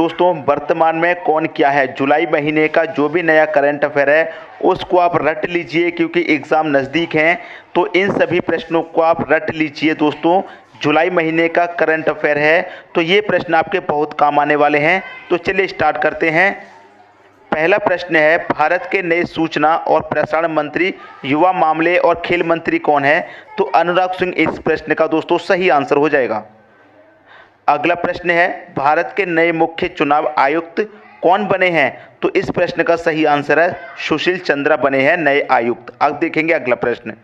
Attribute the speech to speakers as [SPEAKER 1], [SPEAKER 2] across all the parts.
[SPEAKER 1] दोस्तों वर्तमान में कौन क्या है, जुलाई महीने का जो भी नया करंट अफेयर है उसको आप रट लीजिए, क्योंकि एग्ज़ाम नज़दीक हैं। तो इन सभी प्रश्नों को आप रट लीजिए दोस्तों। जुलाई महीने का करंट अफेयर है तो ये प्रश्न आपके बहुत काम आने वाले हैं। तो चलिए स्टार्ट करते हैं। पहला प्रश्न है, भारत के नए सूचना और प्रसारण मंत्री, युवा मामले और खेल मंत्री कौन है? तो अनुराग सिंह इस प्रश्न का दोस्तों सही आंसर हो जाएगा। अगला प्रश्न है, भारत के नए मुख्य चुनाव आयुक्त कौन बने हैं? तो इस प्रश्न का सही आंसर है सुशील चंद्रा बने हैं नए आयुक्त। अब देखेंगे अगला प्रश्न।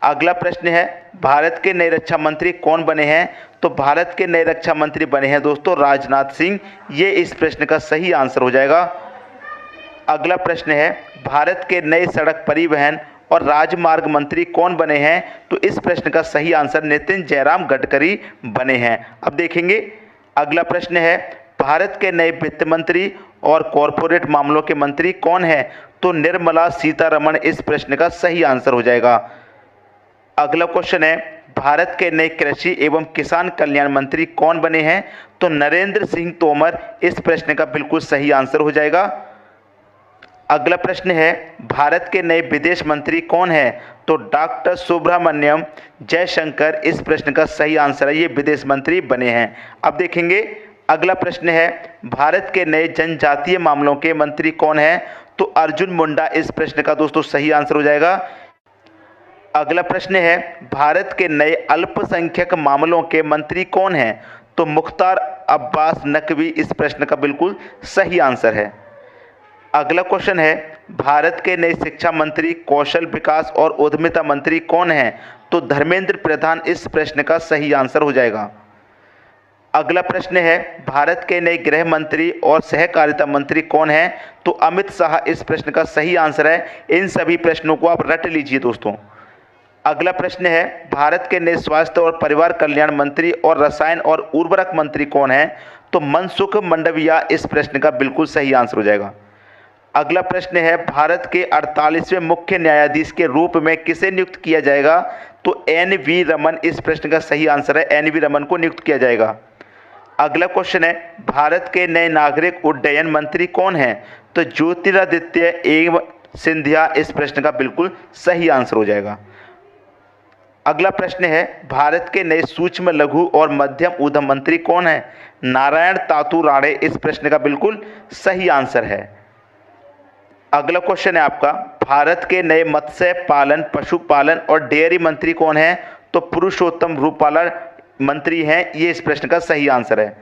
[SPEAKER 1] अगला प्रश्न है, भारत के नए रक्षा मंत्री कौन बने हैं? तो भारत के नए रक्षा मंत्री बने हैं दोस्तों राजनाथ सिंह। ये इस प्रश्न का सही आंसर हो जाएगा। अगला प्रश्न है, भारत के नए सड़क परिवहन और राजमार्ग मंत्री कौन बने हैं? तो इस प्रश्न का सही आंसर नितिन जयराम गडकरी बने हैं। अब देखेंगे अगला प्रश्न है, भारत के नए वित्त मंत्री और कॉरपोरेट मामलों के मंत्री कौन है? तो निर्मला सीतारमण इस प्रश्न का सही आंसर हो जाएगा। अगला क्वेश्चन है, भारत के नए कृषि एवं किसान कल्याण मंत्री कौन बने हैं? तो नरेंद्र सिंह तोमर इस प्रश्न का बिल्कुल सही आंसर हो जाएगा। अगला प्रश्न है, भारत के नए विदेश मंत्री कौन है? तो डॉक्टर सुब्रमण्यम जयशंकर इस प्रश्न का सही आंसर है, ये विदेश मंत्री बने हैं। अब देखेंगे अगला प्रश्न है, भारत के नए जनजातीय मामलों के मंत्री कौन है? तो अर्जुन मुंडा इस प्रश्न का दोस्तों सही आंसर हो जाएगा। अगला प्रश्न है, भारत के नए अल्पसंख्यक मामलों के मंत्री कौन हैं? तो मुख्तार अब्बास नकवी इस प्रश्न का बिल्कुल सही आंसर है। अगला क्वेश्चन है, भारत के नए शिक्षा मंत्री, कौशल विकास और उद्यमिता मंत्री कौन हैं? तो धर्मेंद्र प्रधान इस प्रश्न का सही आंसर हो जाएगा। अगला प्रश्न है, भारत के नए गृह मंत्री और सहकारिता मंत्री कौन हैं? तो अमित शाह इस प्रश्न का सही आंसर है। इन सभी प्रश्नों को आप रट लीजिए दोस्तों। अगला प्रश्न है, भारत के नए स्वास्थ्य और परिवार कल्याण मंत्री और रसायन और उर्वरक मंत्री कौन हैं? तो मनसुख मंडाविया इस प्रश्न का बिल्कुल सही आंसर हो जाएगा। अगला प्रश्न है, भारत के 48वें मुख्य न्यायाधीश के रूप में किसे नियुक्त किया जाएगा? तो एन.वी. रमन इस प्रश्न का सही आंसर है, एन.वी. रमन को नियुक्त किया जाएगा। अगला क्वेश्चन है, भारत के नए नागरिक उड्डयन मंत्री कौन हैं? तो ज्योतिरादित्य एवं सिंधिया इस प्रश्न का बिल्कुल सही आंसर हो जाएगा। अगला प्रश्न है, भारत के नए सूक्ष्म लघु और मध्यम उद्यम मंत्री कौन है? नारायण तातू राणे इस प्रश्न का बिल्कुल सही आंसर है। अगला क्वेश्चन है आपका, भारत के नए मत्स्य पालन, पशुपालन और डेयरी मंत्री कौन है? तो पुरुषोत्तम रूपाला मंत्री हैं, ये इस प्रश्न का सही आंसर है।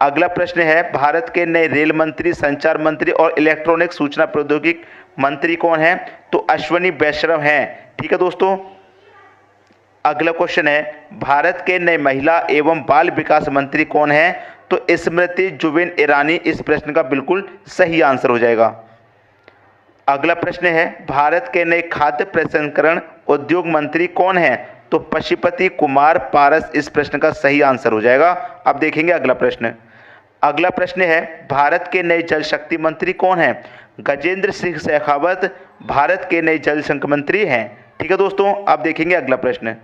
[SPEAKER 1] अगला प्रश्न है, भारत के नए रेल मंत्री, संचार मंत्री और इलेक्ट्रॉनिक सूचना प्रौद्योगिकी मंत्री कौन है? तो अश्विनी वैष्णव हैं। ठीक है दोस्तों। अगला क्वेश्चन है, भारत के नए महिला एवं बाल विकास मंत्री कौन है? तो स्मृति जुबिन ईरानी इस प्रश्न का बिल्कुल सही आंसर हो जाएगा। अगला प्रश्न है, भारत के नए खाद्य प्रसंस्करण उद्योग मंत्री कौन है? तो पशुपति कुमार पारस इस प्रश्न का सही आंसर हो जाएगा। अब देखेंगे अगला प्रश्न। अगला प्रश्न है, भारत के नए जल शक्ति मंत्री कौन है? गजेंद्र सिंह शेखावत भारत के नए जल शक्ति मंत्री हैं। ठीक है दोस्तों। अब देखेंगे अगला प्रश्न,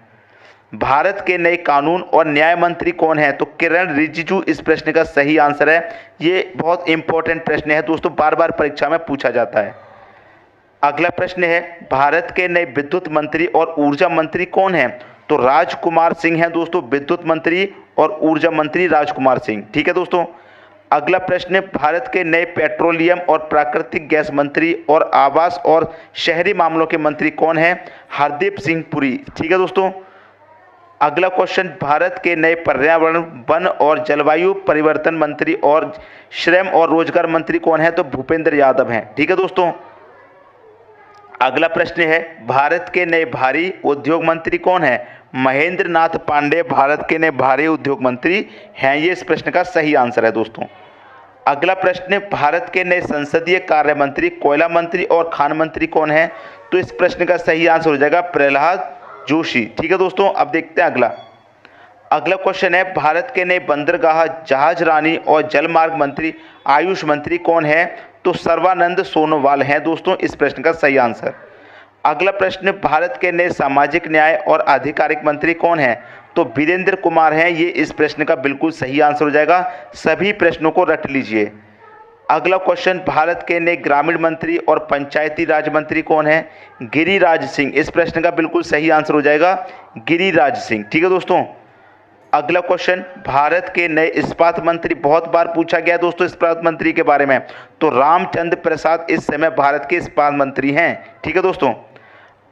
[SPEAKER 1] भारत के नए कानून और न्याय मंत्री कौन है? तो किरण रिजिजू इस प्रश्न का सही आंसर है। ये बहुत इंपॉर्टेंट प्रश्न है दोस्तों, बार बार परीक्षा में पूछा जाता है। अगला प्रश्न है, भारत के नए विद्युत मंत्री और ऊर्जा मंत्री कौन हैं? तो राजकुमार सिंह हैं दोस्तों, विद्युत मंत्री और ऊर्जा मंत्री राजकुमार सिंह। ठीक है दोस्तों। अगला प्रश्न, भारत के नए पेट्रोलियम और प्राकृतिक गैस मंत्री और आवास और शहरी मामलों के मंत्री कौन हैं? हरदीप सिंह पुरी। ठीक है दोस्तों। अगला क्वेश्चन, भारत के नए पर्यावरण, वन और जलवायु परिवर्तन मंत्री और श्रम और रोजगार मंत्री कौन है? तो भूपेंद्र यादव हैं। ठीक है दोस्तों। अगला प्रश्न है, भारत के नए भारी उद्योग मंत्री कौन है? महेंद्र नाथ पांडे भारत के नए भारी उद्योग मंत्री हैं, ये इस प्रश्न का सही आंसर है दोस्तों। अगला प्रश्न, भारत के नए संसदीय कार्य मंत्री, कोयला मंत्री और खान मंत्री कौन है? तो इस प्रश्न का सही आंसर हो जाएगा प्रहलाद जोशी। ठीक है दोस्तों। अब देखते हैं अगला क्वेश्चन है, भारत के नए बंदरगाह, जहाज रानी और जलमार्ग मंत्री, आयुष मंत्री कौन है? तो सर्बानंद सोनोवाल हैं दोस्तों, इस प्रश्न का सही आंसर। अगला प्रश्न, भारत के नए सामाजिक न्याय और आधिकारिक मंत्री कौन है? तो वीरेंद्र कुमार हैं, ये इस प्रश्न का बिल्कुल सही आंसर हो जाएगा। सभी प्रश्नों को रट लीजिए। अगला क्वेश्चन, भारत के नए ग्रामीण मंत्री और पंचायती राज मंत्री कौन है? गिरिराज सिंह। इस प्रश्न का बिल्कुल सही आंसर हो जाएगा गिरिराज सिंह। ठीक है दोस्तों। अगला क्वेश्चन, भारत के नए इस्पात मंत्री, बहुत बार पूछा गया दोस्तों इस्पात मंत्री के बारे में, तो रामचंद्र प्रसाद इस समय भारत के इस्पात मंत्री हैं। ठीक है दोस्तों।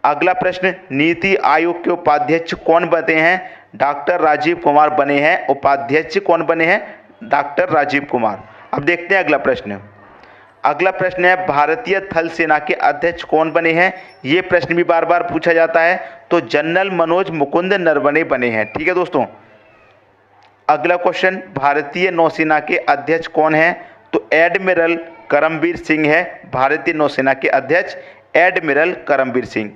[SPEAKER 1] अगला प्रश्न, नीति आयोग के उपाध्यक्ष कौन बने हैं? डॉक्टर राजीव कुमार बने हैं। उपाध्यक्ष कौन बने हैं? डॉक्टर राजीव कुमार। अब देखते हैं अगला प्रश्न। अगला प्रश्न है, भारतीय थल सेना के अध्यक्ष कौन बने हैं? ये प्रश्न भी बार बार पूछा जाता है, तो जनरल मनोज मुकुंद नरवणे बने हैं। ठीक है दोस्तों। अगला क्वेश्चन, भारतीय नौसेना के अध्यक्ष कौन हैं? तो एडमिरल करमबीर सिंह है। भारतीय नौसेना के अध्यक्ष एडमिरल करमबीर सिंह।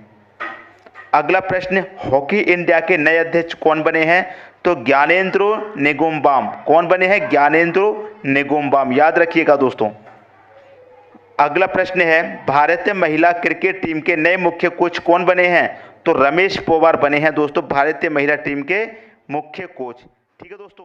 [SPEAKER 1] अगला प्रश्न, हॉकी इंडिया के नए अध्यक्ष कौन बने हैं? तो ज्ञानेंद्रो निंगोमबाम। कौन बने हैं? ज्ञानेंद्रो निंगोमबाम। याद रखिएगा दोस्तों। अगला प्रश्न है, भारतीय महिला क्रिकेट टीम के नए मुख्य कोच कौन बने हैं? तो रमेश पोवार बने हैं दोस्तों भारतीय महिला टीम के मुख्य कोच। ठीक है दोस्तों।